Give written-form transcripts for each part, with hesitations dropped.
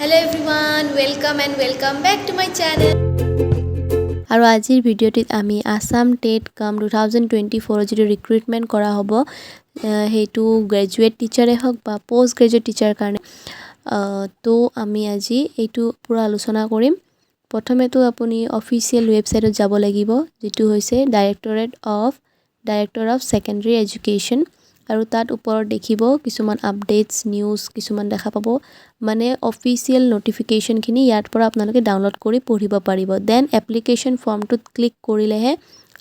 Hello everyone, welcome back to my channel. আৰু আজিৰ ভিডিঅ'টিত আমি আসাম টেট কাম 2024 যিটো ৰিক্ৰুটমেণ্ট কৰা হ'ব হেতু গ্ৰেজুৱেট টিচাৰে হওক বা পোষ্ট গ্ৰেজুৱেট টিচাৰ কাৰণে তো আমি আজি এইটো পুৰা আলোচনা কৰিম। প্ৰথমেতো আপুনি অফিচিয়েল ৱেবছাইটত যাব লাগিব যেটো হৈছে ডাইৰেক্টৰ অফ সেকেন্ডাৰী এডুকেশ্যন আৰু তাত ওপৰত দেখিব কিছুমান আপডেটস নিউজ কিছুমান দেখা পাব মানে অফিচিয়েল নোটিফিকেশনখিনি ইয়াৰ পৰা আপোনালোকে ডাউনলোড কৰি পঢ়িব পাৰিব। দেন এপ্লিকেশন ফৰ্মটোত ক্লিক কৰিলেহে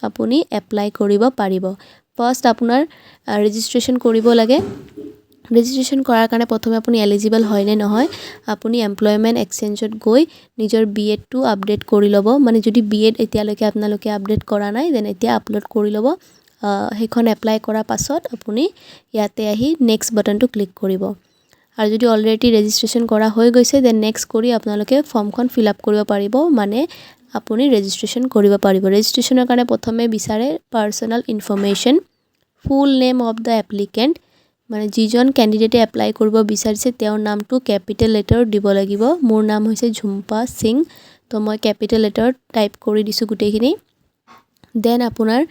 আপুনি এপ্লাই কৰিব পাৰিব। ফাৰ্স্ট আপোনাৰ ৰেজিষ্ট্ৰেচন কৰিব লাগে। ৰেজিষ্ট্ৰেচন কৰাৰ কাৰণে প্ৰথমে আপুনি এলিজিবল হয় নে নহয় আপুনি এমপ্লয়মেন্ট এক্সচেঞ্জত গৈ নিজৰ বিএড টো আপডেট কৰি ল'ব। মানে যদি বিএড এতিয়ালৈকে আপোনালোকে আপডেট কৰা নাই দেন এতিয়া আপলোড কৰি ল'ব। হেখন এপ্লাই কৰাৰ পাছত আপুনি ইয়াতে আহি নেক্সট বাটনটো ক্লিক কৰিব। আৰু যদি অলৰেডি ৰেজিষ্ট্ৰেচন কৰা হৈ গৈছে দেন নেক্সট কৰি আপোনালোকে ফৰ্মখন ফিল আপ কৰিব পাৰিব মানে আপুনি ৰেজিষ্ট্ৰেচন কৰিব পাৰিব। ৰেজিষ্ট্ৰেচনৰ কাৰণে প্ৰথমে বিচাৰে personal information full name of the applicant মানে যিজন ক্যান্ডিডেটে এপ্লাই কৰিব বিচাৰিছে তেওঁৰ নামটো ক্যাপিটেল লেটাৰ দিব লাগিব। মোৰ নাম হৈছে ঝুম্পা সিং তো মই ক্যাপিটেল লেটাৰ টাইপ কৰি দিছো গুটেইখিনি। দেন আপোনাৰ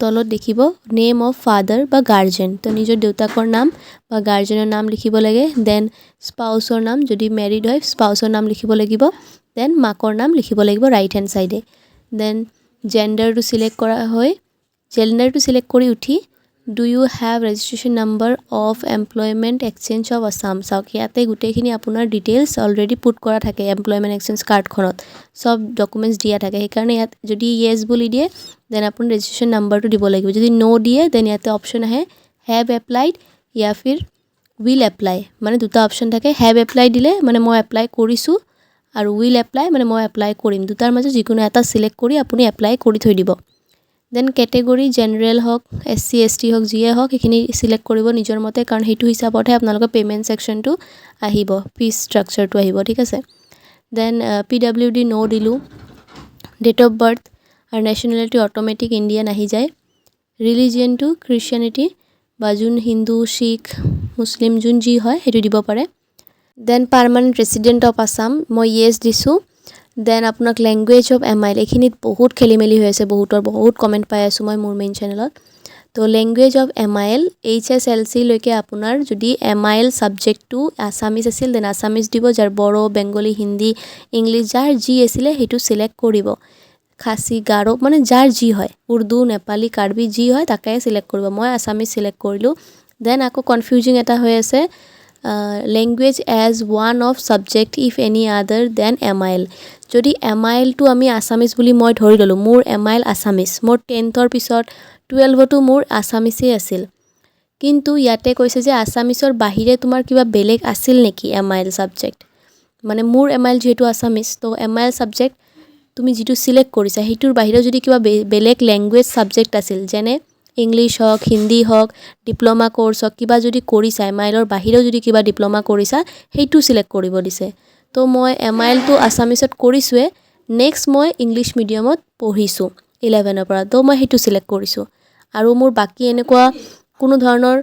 তলত দেখিব নেম অফ ফাদাৰ বা গাৰ্জেন তো নিজৰ দেউতাকৰ নাম বা গাৰ্জেনৰ নাম লিখিব লাগে। দেন স্পাউসৰ নাম যদি ম্যাৰিড হয় স্পাউসৰ নাম লিখিব লাগিব। দেন মাকৰ নাম লিখিব লাগিব ৰাইট হ্যান্ড সাইডে। দেন জেন্ডাৰটো সিলেক্ট কৰা হয় জেন্ডাৰটো সিলেক্ট কৰি উঠি do you have registration number of employment exchange of Assam চাওক ইয়াতে গুটেইখিনি আপোনাৰ ডিটেইলছ অলৰেডি পুট কৰা থাকে এমপ্লয়মেন্ট এক্সচেঞ্জ কাৰ্ডখনত সব ডকুমেন্টছ দিয়া থাকে সেইকাৰণে ইয়াত যদি ইয়েস বুলি দিয়ে দেন আপুনি ৰেজিষ্ট্ৰেচন নাম্বাৰটো দিব লাগিব। যদি নো দিয়ে দেন ইয়াতে অপচন আহে হ্যাভ এপ্লাইড ইয়া ফিৰ উইল এপ্লাই মানে দুটা অপচন থাকে। হ্যাভ এপ্লাই দিলে মানে মই এপ্লাই কৰিছো আৰু উইল এপ্লাই মানে মই এপ্লাই কৰিম দুটাৰ মাজত যিকোনো এটা সিলেক্ট কৰি আপুনি এপ্লাই কৰি থৈ দিব। দেন ক্যাটেগৰি জেনাৰেল হক এসসি এসটি হক যিয়ে হক এখিনি সিলেক্ট কৰিব নিজৰ মতে কাৰণ হেতু হিচাপতহে আপোনালোকৰ পেমেন্ট সেকশনটো আহিব ফিস স্ট্ৰাকচাৰটো আহিব ঠিক আছে। Then PWD no Dilu date of birth আৰু নেশনালিটি অটোমেটিক ইন্ডিয়ান আহি যায়। ৰিলিজিয়ন টু ক্ৰিশ্চিয়ানিটি বা যোন হিন্দু শিখ মুসলিম যোন যি হয় হেতু দিব পাৰে। দেন পাৰ্মানেন্ট ৰেসিডেন্ট অফ আসাম মই ইয়েস দিছো। দেন আপোনাক ল্যাঙ্গুৱেজ অফ এমআইএল এখিনিত বহুত খেলিমেলি হৈ আছে বহুত কমেন্ট পাই আছো মই মোৰ মেইন চেনেলত। তো ল্যাঙ্গুৱেজ অফ এমআইএল এইচএসএলসি লৈকে আপোনাৰ যদি এমআইএল সাবজেক্টটো আসামিজ আছিল দেন আসামিজ দিব যাৰ বড়ো বেঙ্গলি হিন্দী ইংলিশ যাৰ যি আছিলে হেতু সিলেক্ট কৰিব। খাসি গাৰো মানে যাৰ যি হয় উৰ্দু নেপালী কাৰ্বি যি হয় তাকে সিলেক্ট কৰিব। মই আসামিজ সিলেক্ট কৰিলো। দেন আকৌ কনফিউজিং এটা হৈ আছে language as one of subject if any other than MIL যদি এমআইএল টো আমি আসামিজ বুলি মই ধৰি ললো মোৰ এমআইএল আসামিজ মোৰ 10ৰ পিছত 12টো মোৰ আসামিজে আছিল কিন্তু ইয়াতে কৈছে যে আসামিজৰ বাহিৰে তোমাৰ কিবা বেলেগ আছিল নেকি এমআইএল সাবজেক্ট মানে মোৰ এমআইএল যেটো আসামিজ তো এমআইএল সাবজেক্ট তুমি যেটো সিলেক্ট কৰিছা হেতুৰ বাহিৰে যদি কিবা বেলেগ ল্যাঙ্গুৱেজ সাবজেক্ট আছিল যেনে ইংলিশ হক হিন্দী হক ডিপ্লোমা কোৰ্স হক কিবা যদি কৰিছা এমআইএলৰ বাহিৰেও যদি কিবা ডিপ্লোমা কৰিছা হেতু সিলেক্ট কৰিব দিছে। তো মই এমআইএল টো আসামিজত কৰিছোৱে নেক্সট মই ইংলিশ মিডিয়ামত পঢ়িছো 11ৰ পৰা তো মই হেতু সিলেক্ট কৰিছো আৰু মোৰ বাকি এনেকুৱা কোনো ধৰণৰ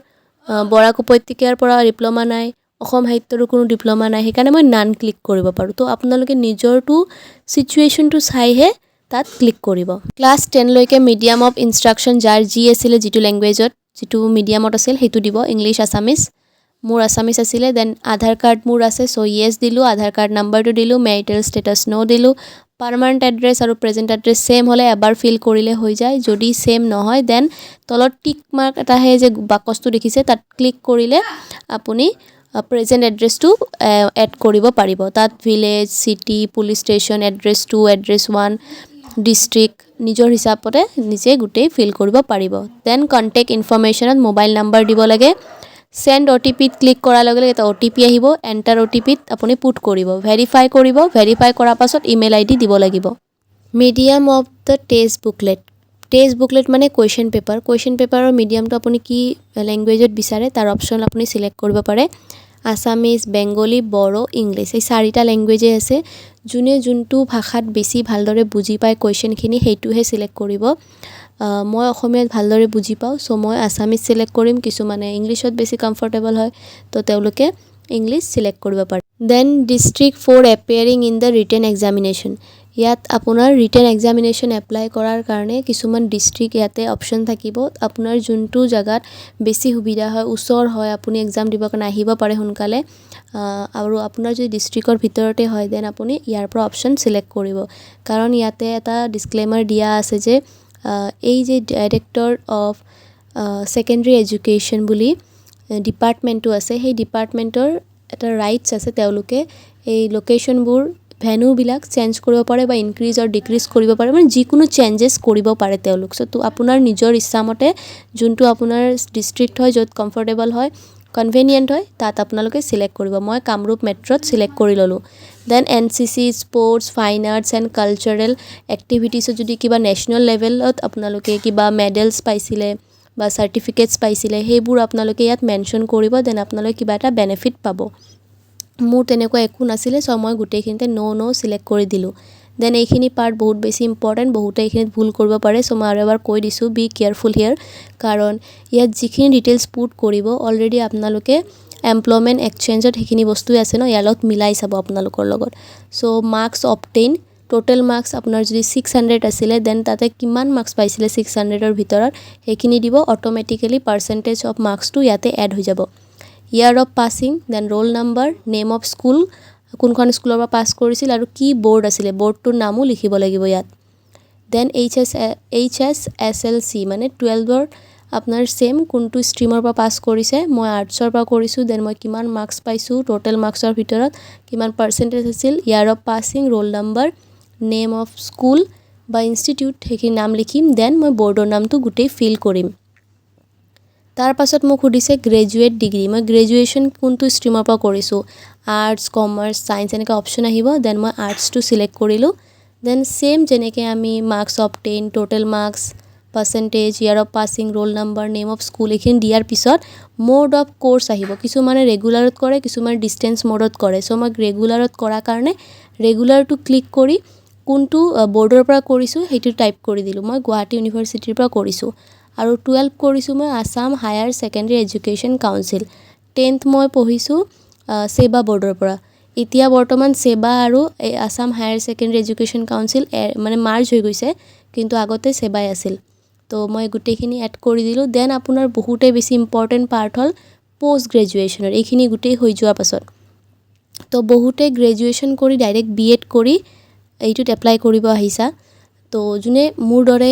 বৰাক উপত্যকাৰ পৰা ডিপ্লোমা নাই অসম সাহিত্যৰ কোনো ডিপ্লোমা নাই সেইকাৰণে মই নান ক্লিক কৰিব পাৰো। তো আপোনালোকে নিজৰটো সিচুৱেশনটো চাইহে তাত ক্লিক কৰিব। ক্লাস 10 লৈকে মিডিয়াম অফ ইনস্ট্ৰাকশন যাৰ যি আছিলে যেটো ল্যাঙ্গুৱেজত যেটো মিডিয়ামত আছিল হেতু দিব ইংলিশ আসামিজ মোৰ আসামিজ আছিলে। দেন আধাৰ কাৰ্ড মোৰ আছে সো ইয়েস দিলু আধাৰ কাৰ্ড নাম্বাৰটো দিলু মেৰিটেল স্ট্যাটাস নো দিলু পাৰ্মানেন্ট এড্ৰেছ আৰু প্ৰেজেন্ট এড্ৰেছ সেম হলে এবাৰ ফিল কৰিলে হৈ যায় যদি সেম নহয় দেন তলত টিক মাৰ্ক এটা হে যে বাকসটো দেখিছে তাত ক্লিক কৰিলে আপুনি প্ৰেজেন্ট এড্ৰেছটো এড কৰিব পাৰিব। তাত village city police station address 2 address 1 district নিজৰ হিচাপতে নিজে গুটেই ফিল কৰিব পাৰিব। দেন কন্টাক্ট ইনফৰমেশনত মোবাইল নাম্বাৰ দিব লাগে। সেন্ড ওটিপি ক্লিক কৰাৰ লগে লগে এটা ওটিপি আহিব এন্টাৰ ওটিপিত আপুনি পুট কৰিব ভেৰিফাই কৰিব ভেৰিফাই কৰাৰ পাছত ইমেইল আইডি দিব লাগিব। Medium of the test booklet মানে কোৱেশ্চন পেপাৰৰ মিডিয়ামটো আপুনি কি ল্যাঙ্গুৱেজত বিচাৰে তাৰ অপচন আপুনি সিলেক্ট কৰিব পাৰে। আসামিজ বেঙ্গলি বড়ো ইংলিশ এই চাৰিটা ল্যাঙ্গুৱেজে আছে যোনে যোনটো ভাষাত বেছি ভালদৰে বুজি পায় কোৱেশ্চনখিনি হেতুহে সিলেক্ট কৰিব। মই অসমীয়াত ভালদৰে বুজি পাওঁ সো মই আসামিজ সিলেক্ট কৰিম কিছু মানে ইংলিশত বেছি কমফৰ্টেবল হয় তো তেওঁলোকে ইংলিশ সিলেক্ট কৰিব পাৰে। Then district 4 appearing in the written examination. ইয়াত আপোনাৰ ৰিটেন এক্সামিনেশ্যন এপ্লাই কৰাৰ কাৰণে কিছুমান ডিষ্ট্ৰিক্ট ইয়াতে অপশ্যন থাকিব। আপোনাৰ যোনটো জেগাত বেছি সুবিধা হয়, ওচৰ হয়, আপুনি এক্সাম দিবৰ কাৰণে আহিব পাৰে সোনকালে, আৰু আপোনাৰ যদি ডিষ্ট্ৰিক্টৰ ভিতৰতে হয় দেন আপুনি ইয়াৰ পৰা অপশ্যন ছিলেক্ট কৰিব। কাৰণ ইয়াতে এটা ডিছক্লেমাৰ দিয়া আছে যে এই যে ডাইৰেক্টৰ অফ ছেকেণ্ডেৰী এডুকেশ্যন বুলি ডিপাৰ্টমেণ্টটো আছে, সেই ডিপাৰ্টমেণ্টৰ এটা ৰাইটছ আছে, তেওঁলোকে এই লোকেশ্যনবোৰ ভেন্যুবিলাক চেঞ্জ কৰিব পাৰে বা ইনক্ৰিজ আৰু ডিক্ৰিজ কৰিব পাৰে, মানে যিকোনো চেঞ্জেছ কৰিব পাৰে তেওঁলোক। চ' তো আপোনাৰ নিজৰ ইচ্ছামতে যোনটো আপোনাৰ ডিষ্ট্ৰিক্ট হয়, য'ত কমফৰ্টেবল হয়, কনভেনিয়েণ্ট হয়, তাত আপোনালোকে ছিলেক্ট কৰিব। মই কামৰূপ মেট্ৰত ছিলেক্ট কৰি ল'লোঁ। Then NCC, sports, fine arts and cultural এক্টিভিটিছত যদি কিবা নেশ্যনেল লেভেলত আপোনালোকে কিবা মেডেলছ পাইছিলে বা চাৰ্টিফিকেটছ পাইছিলে, সেইবোৰ আপোনালোকে ইয়াত মেনশ্যন কৰিব, দেন আপোনালোকে কিবা এটা বেনিফিট পাব। মোৰ তেনেকুৱা একো নাছিলে, চ' মই গোটেইখিনিতে ন' ছিলেক্ট কৰি দিলোঁ। দেন এইখিনি পাৰ্ট বহুত বেছি ইম্পৰ্টেণ্ট, বহুতে এইখিনিত ভুল কৰিব পাৰে, চ' মই আৰু এবাৰ কৈ দিছোঁ, বি কেয়াৰফুল হিয়াৰ। কাৰণ ইয়াত যিখিনি ডিটেইলছ পুট কৰিব অলৰেডি আপোনালোকে এমপ্লয়মেণ্ট এক্সচেঞ্জত সেইখিনি বস্তুৱে আছে ন, ইয়াৰ লগত মিলাই চাব আপোনালোকৰ লগত। চ' মাৰ্কছ অবটেইন, টোটেল মাৰ্কছ আপোনাৰ যদি 600 আছিলে, দেন তাতে কিমান মাৰ্কছ পাইছিলে 600ৰ ভিতৰত সেইখিনি দিব, অট'মেটিকেলি পাৰ্চেণ্টেজ অফ মাৰ্কছটো ইয়াতে এড হৈ যাব। Year of passing, then roll number, name of school, কোনখন স্কুলৰ পৰা পাছ কৰিছিল আৰু কি বৰ্ড আছিলে, বৰ্ডটোৰ নামো লিখিব লাগিব ইয়াত। দেন HSSLC মানে 12ৰ আপোনাৰ ছেম কোনটো ষ্ট্ৰীমৰ পৰা পাছ কৰিছে, মই আৰ্টছৰ পৰা কৰিছোঁ, দেন মই কিমান মাৰ্কছ পাইছোঁ, টোটেল মাৰ্কছৰ ভিতৰত কিমান পাৰ্চেণ্টেজ আছিল, year of passing, roll number, name of school বা ইনষ্টিটিউট, সেইখিনি নাম লিখিম, দেন মই বৰ্ডৰ নামটো গোটেই ফিল কৰিম। তাৰ পাছত মোক সুধিছে গ্ৰেজুৱেট ডিগ্ৰী, মই গ্ৰেজুৱেশ্যন কোনটো ষ্ট্ৰীমৰ পৰা কৰিছোঁ, আৰ্টছ, কমাৰ্চ, ছায়েন্স এনেকৈ অপশ্যন আহিব, দেন মই আৰ্টছটো ছিলেক্ট কৰিলোঁ। দেন ছেম যেনেকৈ আমি marks obtain, total marks, percentage, year of passing, roll number, name of school এইখিনি দিয়াৰ পিছত মোড অফ কোৰ্চ আহিব। কিছুমানে ৰেগুলাৰত কৰে, কিছুমানে ডিষ্টেঞ্চ মোডত কৰে, চ' মই ৰেগুলাৰত কৰাৰ কাৰণে ৰেগুলাৰটো ক্লিক কৰি কোনটো বৰ্ডৰ পৰা কৰিছোঁ সেইটো টাইপ কৰি দিলোঁ। মই গুৱাহাটী ইউনিভাৰ্চিটিৰ পৰা কৰিছোঁ আৰু 12 কৰিছোঁ মই Assam higher secondary education council. 10th মই পঢ়িছোঁ ছেবা বৰ্ডৰ পৰা। এতিয়া বৰ্তমান ছেবা আৰু Assam higher secondary education council মানে মাৰ্জ হৈ গৈছে, কিন্তু আগতে ছেবাই আছিল। তো মই গোটেইখিনি এড কৰি দিলোঁ। দেন আপোনাৰ বহুতেই বেছি ইম্পৰ্টেণ্ট পাৰ্ট হ'ল পষ্ট গ্ৰেজুৱেশ্যনৰ, এইখিনি গোটেই হৈ যোৱাৰ পাছত তো বহুতে গ্ৰেজুৱেশ্যন কৰি ডাইৰেক্ট BEd কৰি এইটোত এপ্লাই কৰিব আহিছা। তো যোনে মোৰ দৰে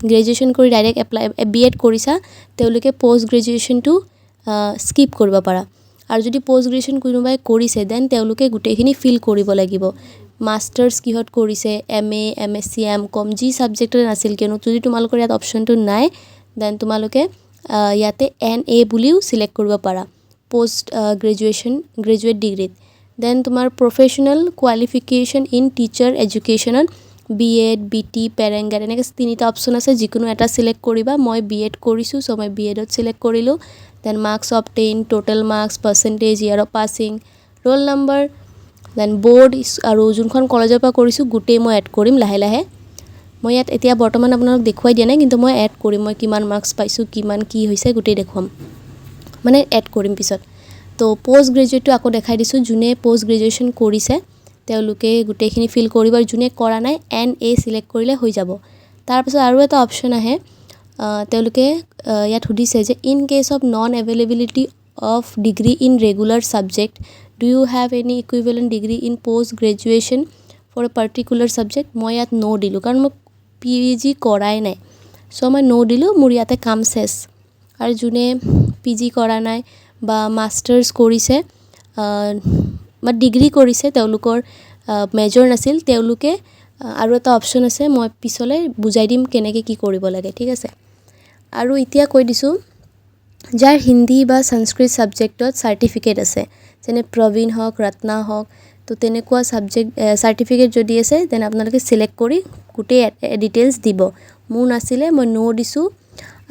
গ্ৰেজুৱেশ্যন কৰি ডাইৰেক্ট BEd কৰিছা, তেওঁলোকে পষ্ট গ্ৰেজুৱেশ্যনটো স্কিপ কৰিব পাৰা। আৰু যদি পষ্ট গ্ৰেজুৱেশ্যন কোনোবাই কৰিছে, দেন তেওঁলোকে গোটেইখিনি ফিল কৰিব লাগিব। মাষ্টাৰ্ছ কিহত কৰিছে, MA, MSc, MCom, যি ছাবজেক্টত নাছিল কিয়নো, যদি তোমালোকৰ ইয়াত অপশ্যনটো নাই, দেন তোমালোকে ইয়াতে NA বুলিও ছিলেক্ট কৰিব পাৰা পষ্ট গ্ৰেজুৱেট ডিগ্ৰীত। দেন তোমাৰ প্ৰফেশ্যনেল কোৱালিফিকেশ্যন ইন টিচাৰ এডুকেশ্যনত BEd, BT, পেৰেংগেট এনেকৈ 3টা অপশ্যন আছে, যিকোনো এটা ছিলেক্ট কৰিবা। মই BEd কৰিছোঁ, চ' মই BEdত ছিলেক্ট কৰিলোঁ। Then marks obtain, total marks, percentage, year of passing, roll number, then board আৰু যোনখন কলেজৰ পৰা কৰিছোঁ গোটেই মই এড কৰিম লাহে লাহে। মই ইয়াত এতিয়া বৰ্তমান আপোনালোক দেখুৱাই দিয়া নাই, কিন্তু মই এড কৰিম, মই কিমান মাৰ্কছ পাইছোঁ, কিমান কি হৈছে গোটেই দেখুৱাম, মানে এড কৰিম পিছত। তো পষ্ট গ্ৰেজুৱেটটো আকৌ দেখাই দিছোঁ, যোনে পষ্ট গ্ৰেজুৱেশ্যন কৰিছে তেওঁলোকে গোটেইখিনি ফিল কৰিব, আৰু যোনে কৰা নাই NA ছিলেক্ট কৰিলে হৈ যাব। তাৰপিছত আৰু এটা অপশ্যন আহে, তেওঁলোকে ইয়াত সুধিছে যে in case of non availability of degree in regular subject, do you have any equivalent degree in post graduation for a particular subject. মই ইয়াত ন' দিলোঁ, কাৰণ মই PG কৰাই নাই, চ' মই ন' দিলোঁ, মোৰ ইয়াতে কাম চেছ। আৰু যোনে PG কৰা নাই বা মাষ্টাৰ্ছ কৰিছে বা ডিগ্ৰী কৰিছে, তেওঁলোকৰ মেজৰ নাছিল, তেওঁলোকে আৰু এটা অপশ্যন আছে, মই পিছলৈ বুজাই দিম কেনেকৈ কি কৰিব লাগে, ঠিক আছে। আৰু এতিয়া কৈ দিছোঁ, যাৰ হিন্দী বা সংস্কৃত ছাবজেক্টত চাৰ্টিফিকেট আছে, যেনে প্ৰবীণ হওক, ৰত্না হওক, তো তেনেকুৱা চাৰ্টিফিকেট যদি আছে, দেন আপোনালোকে ছিলেক্ট কৰি গোটেই ডিটেইলছ দিব। মোৰ নাছিলে, মই ন' দিছোঁ।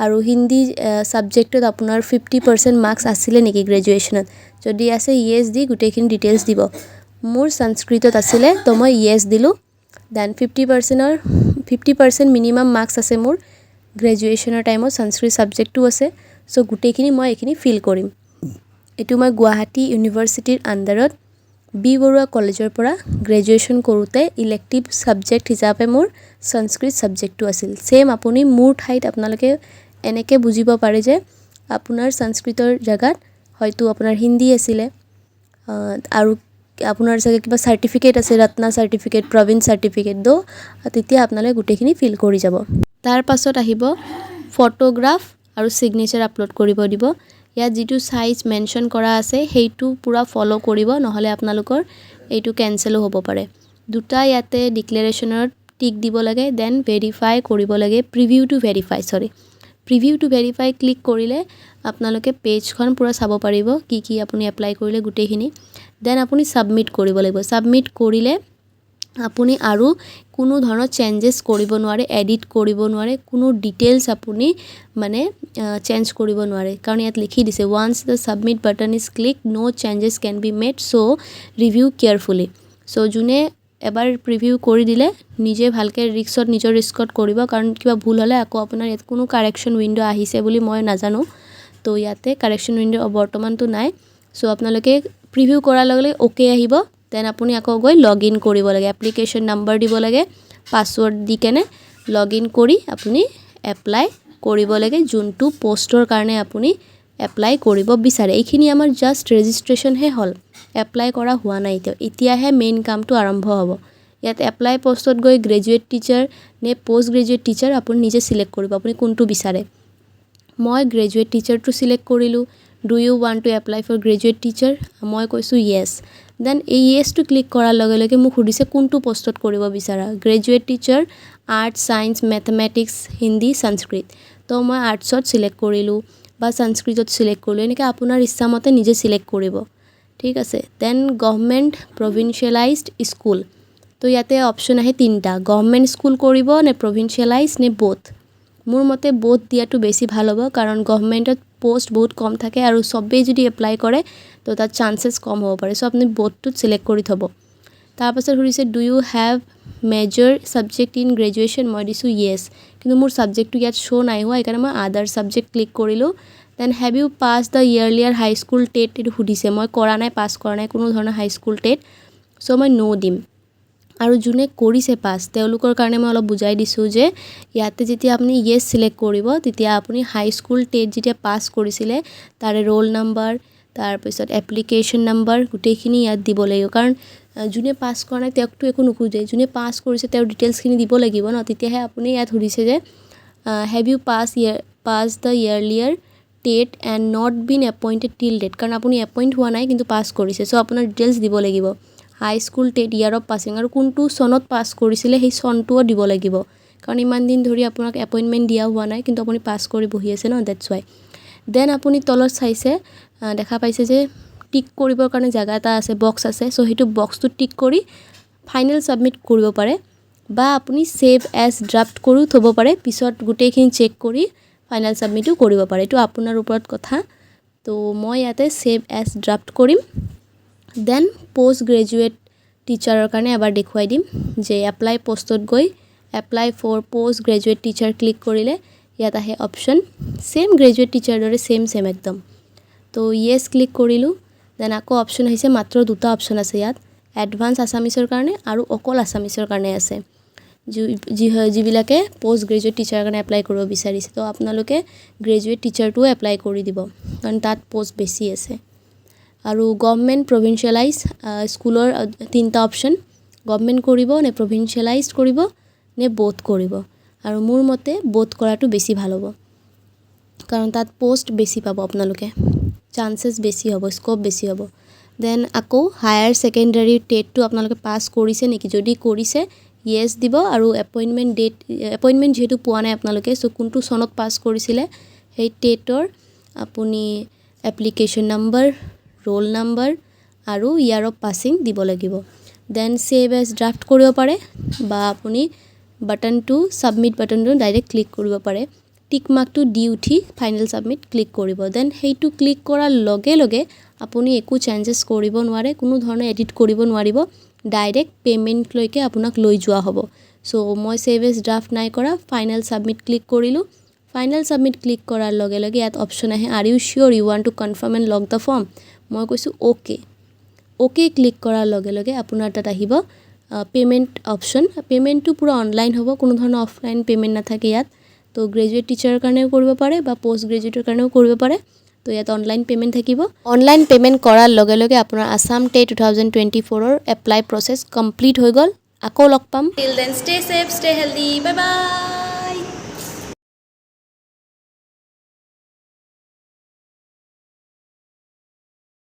আৰু হিন্দী ছাবজেক্টত আপোনাৰ 50% মাৰ্কছ আছিলে নেকি গ্ৰেজুৱেশ্যনত, যদি আছে য়েছ দি গোটেইখিনি ডিটেইলছ দিব। মোৰ সংস্কৃতত আছিলে, তো মই য়েছ দিলোঁ। দেন 50% মিনিমাম মাৰ্কছ আছে মোৰ গ্ৰেজুৱেশ্যনৰ টাইমত, সংস্কৃত ছাবজেক্টটো আছে, চ' গোটেইখিনি মই এইখিনি ফিল কৰিম। এইটো মই গুৱাহাটী ইউনিভাৰ্চিটিৰ আণ্ডাৰত বি বৰুৱা কলেজৰ পৰা গ্ৰেজুৱেশ্যন কৰোঁতে ইলেক্টিভ ছাবজেক্ট হিচাপে মোৰ সংস্কৃত ছাবজেক্টটো আছিল। ছেম আপুনি মোৰ ঠাইত আপোনালোকে এনেকৈ বুজিব পাৰে যে আপোনাৰ সংস্কৃতৰ জেগাত হয়তো আপোনাৰ হিন্দী আছিলে আৰু আপোনাৰ চাগে কিবা চাৰ্টিফিকেট আছে, ৰত্না চাৰ্টিফিকেট, প্ৰবীণ চাৰ্টিফিকেট তেতিয়া আপোনালোকে গোটেইখিনি ফিল কৰি যাব। তাৰ পাছত আহিব ফটোগ্ৰাফ আৰু ছিগনেচাৰ আপলোড কৰিব দিব। ইয়াত যিটো চাইজ মেনশ্যন কৰা আছে সেইটো পূৰা ফ'ল' কৰিব, নহ'লে আপোনালোকৰ এইটো কেঞ্চেলো হ'ব পাৰে। দুটা ইয়াতে ডিক্লেৰেশ্যনত টিক দিব লাগে, দেন ভেৰিফাই কৰিব লাগে, প্ৰিভিউ টু ভেৰিফাই ক্লিক কৰিলে আপোনালোকে পেজখন পূৰা চাব পাৰিব কি আপুনি এপ্লাই কৰিলে গোটেইখিনি। দেন আপুনি ছাবমিট কৰিব লাগিব। ছাবমিট কৰিলে আপুনি আৰু কোনো ধৰণৰ চেঞ্জেছ কৰিব নোৱাৰে, এডিট কৰিব নোৱাৰে, কোনো ডিটেইলছ আপুনি মানে চেঞ্জ কৰিব নোৱাৰে, কাৰণ ইয়াত লিখি দিছে once the submit button is click no' changes can be made so' review carefully. So' যোনে এবাৰ প্ৰিভিউ কৰি দিলে নিজে ভালকৈ নিজৰ ৰিস্কত কৰিব, কাৰণ কিবা ভুল হ'লে আকৌ আপোনাৰ ইয়াত কোনো কাৰেকশ্যন উইণ্ড' আহিছে বুলি মই নাজানো। তো ইয়াতে কাৰেকশ্যন উইণ্ড' বৰ্তমানটো নাই। ছ' আপোনালোকে প্ৰিভিউ কৰাৰ লগে লগে অ'কে আহিব। দেন আপুনি আকৌ গৈ লগ ইন কৰিব লাগে, এপ্লিকেশ্যন নাম্বাৰ দিব লাগে, পাছৱৰ্ড দি কেনে লগ ইন কৰি আপুনি এপ্লাই কৰিব লাগে যোনটো পষ্টৰ কাৰণে আপুনি এপ্লাই কৰিব বিচাৰে। এইখিনি আমাৰ জাষ্ট ৰেজিষ্ট্ৰেশ্যনহে হ'ল, এপ্লাই কৰা হোৱা নাই এতিয়াহে মেইন কামটো আৰম্ভ হ'ব। ইয়াত এপ্লাই পষ্টত গৈ গ্ৰেজুৱেট টিচাৰ নে পষ্ট গ্ৰেজুৱেট টিচাৰ আপুনি নিজে ছিলেক্ট কৰিব, আপুনি কোনটো বিচাৰে। মই গ্ৰেজুৱেট টিচাৰটো ছিলেক্ট কৰিলোঁ। Do you want to apply for graduate teacher? মই কৈছোঁ য়েছ। দেন এই য়েছটো ক্লিক কৰাৰ লগে লগে মোক সুধিছে কোনটো পষ্টত কৰিব বিচাৰা, graduate teacher, arts, science, mathematics, Hindi, Sanskrit. তো মই আৰ্টছত ছিলেক্ট কৰিলোঁ বা সংস্কৃতত ছিলেক্ট কৰিলোঁ, এনেকৈ আপোনাৰ ইচ্ছামতে নিজে ছিলেক্ট কৰিব, ঠিক আছে। দেন গভৰ্ণমেণ্ট প্ৰভিঞ্চিয়েলাইজড স্কুল, তো ইয়াতে অপশ্যন আহে তিনিটা, গভৰ্ণমেণ্ট স্কুল কৰিব নে প্ৰভিঞ্চিয়েলাইজ নে বোথ। মোৰ মতে বোথ দিয়াটো বেছি ভাল হ'ব, কাৰণ গভৰ্ণমেণ্টত পষ্ট বহুত কম থাকে আৰু চবেই যদি এপ্লাই কৰে তো তাত চান্সেছ কম হ'ব পাৰে। ছ' আপুনি বোথটোত ছিলেক্ট কৰি থ'ব। তাৰপাছত সুধিছে do you have major subject in graduation? মই দিছোঁ য়েছ, কিন্তু মোৰ ছাবজেক্টটো ইয়াত শ্ব' নাই হোৱা, সেইকাৰণে মই আদাৰ ছাবজেক্ট ক্লিক কৰিলোঁ। Then have you pass the earlier high school TET? এইটো সুধিছে, মই কৰা নাই, পাছ কৰা নাই কোনো ধৰণৰ হাইস্কুল টেট, ছ' মই ন' দিম। আৰু যোনে কৰিছে পাছ তেওঁলোকৰ কাৰণে মই অলপ বুজাই দিছোঁ যে ইয়াতে যেতিয়া আপুনি য়েছ ছিলেক্ট কৰিব তেতিয়া আপুনি হাইস্কুল টেট যেতিয়া পাছ কৰিছিলে তাৰে ৰোল নাম্বাৰ, তাৰপিছত এপ্লিকেশ্যন নাম্বাৰ গোটেইখিনি ইয়াত দিব লাগিব, কাৰণ যোনে পাছ কৰা নাই তেওঁকতো একো নোখোজে, যোনে পাছ কৰিছে তেওঁৰ ডিটেইলছখিনি দিব লাগিব ন। তেতিয়াহে আপুনি ইয়াত সুধিছে যে have you pass the earlier TET and not been appointed till date, কাৰণ আপুনি এপইণ্ট হোৱা নাই কিন্তু পাছ কৰিছে, ছ' আপোনাৰ ডিটেইলছ দিব লাগিব, high school TET, year of passing, আৰু কোনটো চনত পাছ কৰিছিলে সেই চনটোও দিব লাগিব, কাৰণ ইমান দিন ধৰি আপোনাক এপইণ্টমেণ্ট দিয়া হোৱা নাই কিন্তু আপুনি পাছ কৰি বহি আছে ন, ডেটছ ৱাই। দেন আপুনি তলত চাইছে দেখা পাইছে যে টিক কৰিবৰ কাৰণে জেগা এটা আছে, বক্স আছে, ছ' সেইটো বক্সটো টিক কৰি ফাইনেল ছাবমিট কৰিব পাৰে, বা আপুনি ছেভ এজ ড্ৰাফ্ট কৰিও থ'ব পাৰে, পিছত গোটেইখিনি চেক কৰি ফাইনেল ছাবমিটো কৰিব পাৰে, এইটো আপোনাৰ ওপৰত কথা। তো মই ইয়াতে ছেভ এজ ড্ৰাফ্ট কৰিম। দেন পষ্ট গ্ৰেজুৱেট টিচাৰৰ কাৰণে এবাৰ দেখুৱাই দিম যে এপ্লাই পষ্টত গৈ apply for post graduate teacher click কৰিলে ইয়াত আহে অপশ্যন ছেম গ্ৰেজুৱেট টিচাৰ দৰে ছেম একদম। তো য়েছ ক্লিক কৰিলোঁ। দেন আকৌ অপশ্যন আহিছে, মাত্ৰ দুটা অপশ্যন আছে ইয়াত, এডভান্স আছামিছৰ কাৰণে আৰু অকল আছামিছৰ কাৰণে আছে, যিবিলাকে পষ্ট গ্ৰেজুৱেট টিচাৰৰ কাৰণে এপ্লাই কৰিব বিচাৰিছে। তো আপোনালোকে গ্ৰেজুৱেট টিচাৰটোও এপ্লাই কৰি দিব, কাৰণ তাত পষ্ট বেছি আছে। আৰু গভৰ্ণমেণ্ট প্ৰভিঞ্চিয়েলাইজ স্কুলৰ তিনিটা অপশ্যন, গভৰ্ণমেণ্ট কৰিব নে প্ৰভিঞ্চিয়েলাইজ কৰিব নে বোথ কৰিব, আৰু মোৰ মতে বোথ কৰাটো বেছি ভাল হ'ব, কাৰণ তাত পষ্ট বেছি পাব আপোনালোকে, চান্সেছ বেছি হ'ব, স্ক'প বেছি হ'ব। দেন আকৌ হায়াৰ ছেকেণ্ডেৰী টেটটো আপোনালোকে পাছ কৰিছে নেকি, যদি কৰিছে য়েছ দিব, আৰু এপইণ্টমেণ্ট যিহেতু পোৱা নাই আপোনালোকে, ছ' কোনটো চনত পাছ কৰিছিলে সেই টেটৰ আপুনি এপ্লিকেশ্যন নাম্বাৰ, ৰোল নাম্বাৰ আৰু ইয়াৰ অফ পাছিং দিব লাগিব। দেন ছেভ এজ ড্ৰাফ্ট কৰিব পাৰে, বা আপুনি বাটনটো ছাবমিট বাটনটো ডাইৰেক্ট ক্লিক কৰিব পাৰে, টিক মাৰ্কটো দি উঠি ফাইনেল ছাবমিট ক্লিক কৰিব। দেন সেইটো ক্লিক কৰাৰ লগে লগে আপুনি একো চেঞ্জেছ কৰিব নোৱাৰে, কোনো ধৰণে এডিট কৰিব নোৱাৰিব, ডাইৰেক্ট পে'মেণ্টলৈকে আপোনাক লৈ যোৱা হ'ব। ছ' মই ছেভ এজ ড্ৰাফ্ট নাই কৰা, ফাইনেল ছাবমিট ক্লিক কৰিলোঁ। ফাইনেল ছাবমিট ক্লিক কৰাৰ লগে লগে ইয়াত অপশ্যন আহে are you sure you want to confirm and log the form? মই কৈছোঁ অ'কে। ওকে ক্লিক কৰাৰ লগে লগে আপোনাৰ তাত আহিব পেমেণ্ট অপশ্যন পেমেণ্টটো পুৰা অনলাইন হ'ব কোনো ধৰণৰ অফলাইন পেমেণ্ট নাথাকে ইয়াত তো গ্ৰেজুৱেট টিচাৰৰ কাৰণেও কৰিব পাৰে বা পোষ্ট গ্ৰেজুৱেটৰ কাৰণেও কৰিব পাৰে তো ইয়াত অনলাইন পেমেণ্ট থাকিব অনলাইন পেমেণ্ট কৰাৰ লগে লগে আপোনাৰ আসাম টেট 2024ৰ এপ্লাই প্ৰচেছ কমপ্লিট হৈ গ'ল আকৌ লগ পাম Till then, stay safe, stay healthy. Bye bye.